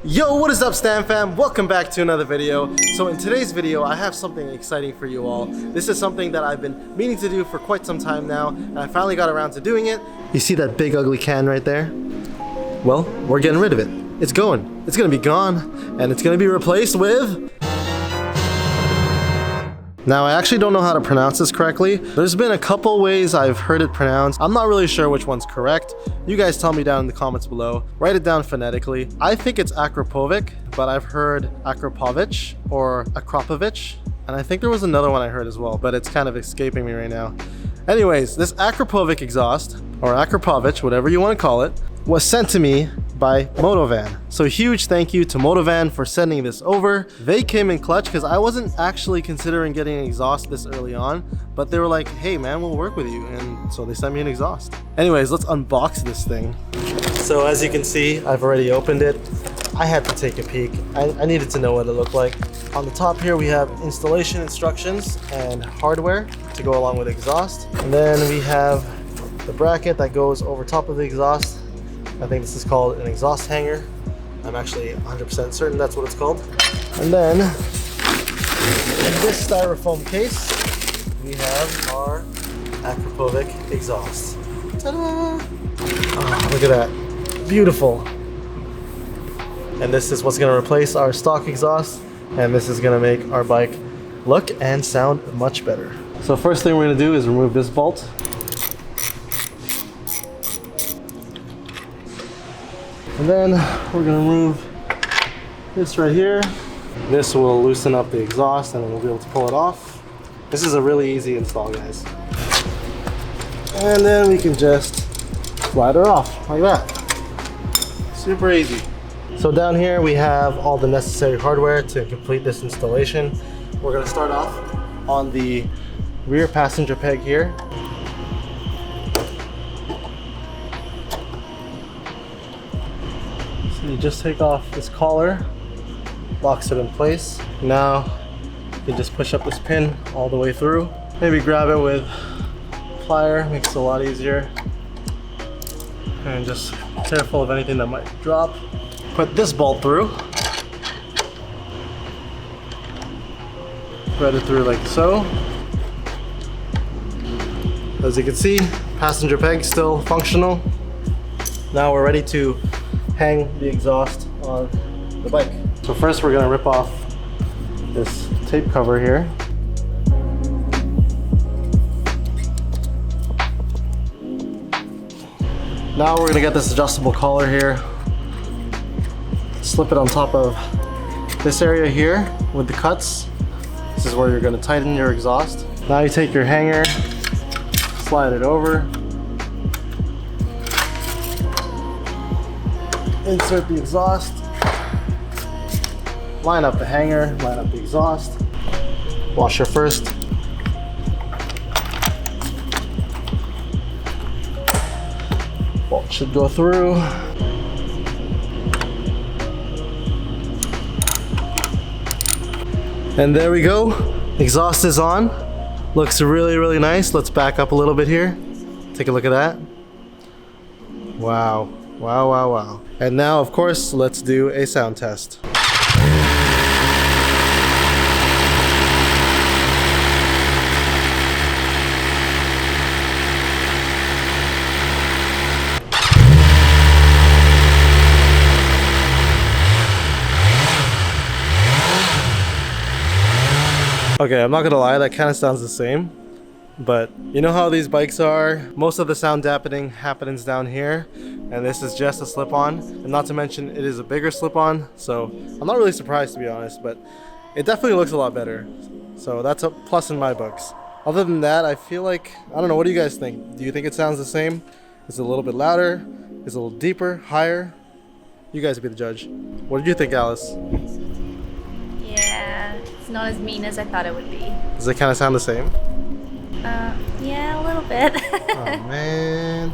Yo, what is up, Stan fam? Welcome back to another video. So in today's video, I have something exciting for you all. This is something that I've been meaning to do for quite some time now, and I finally got around to doing it. You see that big ugly can right there? Well, we're getting rid of it. It's going. It's gonna be gone, and it's gonna be replaced with... Now, I actually don't know how to pronounce this correctly. There's been a couple ways I've heard it pronounced. I'm not really sure which one's correct. You guys tell me down in the comments below. Write it down phonetically. I think it's AKRAPOVIC, but I've heard AKRAPOVIC or AKRAPOVIC. And I think there was another one I heard as well, but it's kind of escaping me right now. Anyways, this AKRAPOVIC exhaust, or AKRAPOVIC, whatever you want to call it, was sent to me by Motovan. So huge thank you to Motovan for sending this over. They came in clutch because I wasn't actually considering getting an exhaust this early on, but they were like, hey man, we'll work with you. And so they sent me an exhaust. Anyways, let's unbox this thing. So as you can see, I've already opened it. I had to take a peek. I needed to know what it looked like. On the top here, we have installation instructions and hardware to go along with the exhaust. And then we have the bracket that goes over top of the exhaust. I think this is called an exhaust hanger. I'm actually 100% certain that's what it's called. And then in this styrofoam case, we have our AKRAPOVIC exhaust. Ta-da! Oh, look at that. Beautiful. And this is what's gonna replace our stock exhaust, and this is gonna make our bike look and sound much better. So first thing we're gonna do is remove this bolt. And then we're gonna remove this right here. This will loosen up the exhaust and then we'll be able to pull it off. This is a really easy install, guys. And then we can just slide her off like that. Super easy. So down here we have all the necessary hardware to complete this installation. We're gonna start off on the rear passenger peg here. You just take off this collar, locks it in place. Now you can just push up this pin all the way through. Maybe grab it with a plier, makes it a lot easier. And just careful of anything that might drop. Put this bolt through. Thread it through like so. As you can see, passenger peg still functional. Now we're ready to hang the exhaust on the bike. So first we're gonna rip off this tape cover here. Now we're gonna get this adjustable collar here. Slip it on top of this area here with the cuts. This is where you're gonna tighten your exhaust. Now you take your hanger, slide it over. Insert the exhaust, line up the hanger, line up the exhaust, washer first. Bolt should go through. And there we go, exhaust is on. Looks really, really nice. Let's back up a little bit here. Take a look at that. Wow. Wow, wow, wow. And now, of course, let's do a sound test. Okay, I'm not gonna lie, that kind of sounds the same. But you know how these bikes are? Most of the sound dampening happens down here, and this is just a slip-on. And not to mention, it is a bigger slip-on, so I'm not really surprised, to be honest, but it definitely looks a lot better. So that's a plus in my books. Other than that, I feel like, I don't know, what do you guys think? Do you think it sounds the same? Is it a little bit louder? Is it a little deeper, higher? You guys be the judge. What did you think, Alice? Yeah, it's not as mean as I thought it would be. Does it kind of sound the same? Yeah, a little bit. Oh man.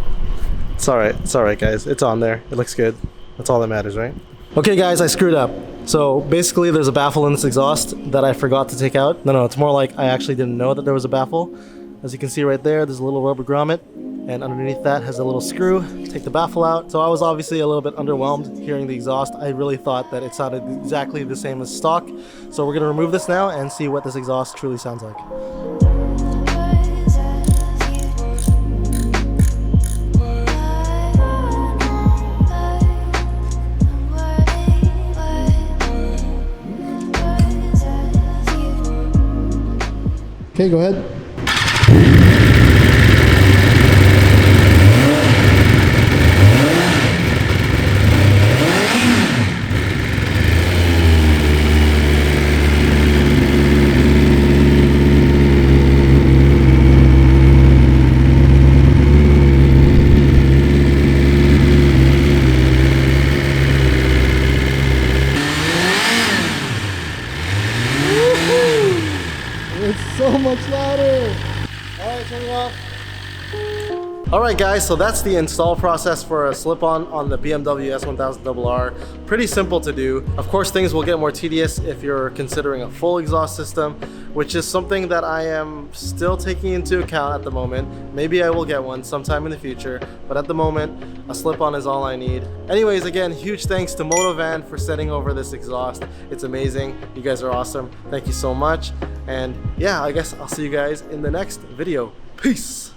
It's alright guys, it's on there. It looks good. That's all that matters, right? Okay guys, I screwed up. So basically there's a baffle in this exhaust that I forgot to take out. No, it's more like I actually didn't know that there was a baffle. As you can see right there, there's a little rubber grommet. and underneath that has a little screw. Take the baffle out. So I was obviously a little bit underwhelmed hearing the exhaust. I really thought that it sounded exactly the same as stock. So we're gonna remove this now and see what this exhaust truly sounds like. Okay, go ahead. It's so much louder. All right, turn it off. All right, guys, so that's the install process for a slip-on the BMW S1000RR. Pretty simple to do. Of course, things will get more tedious if you're considering a full exhaust system, which is something that I am still taking into account at the moment. Maybe I will get one sometime in the future, but at the moment, a slip-on is all I need. Anyways, again, huge thanks to Motovan for sending over this exhaust. It's amazing. You guys are awesome. Thank you so much. And yeah, I guess I'll see you guys in the next video. Peace.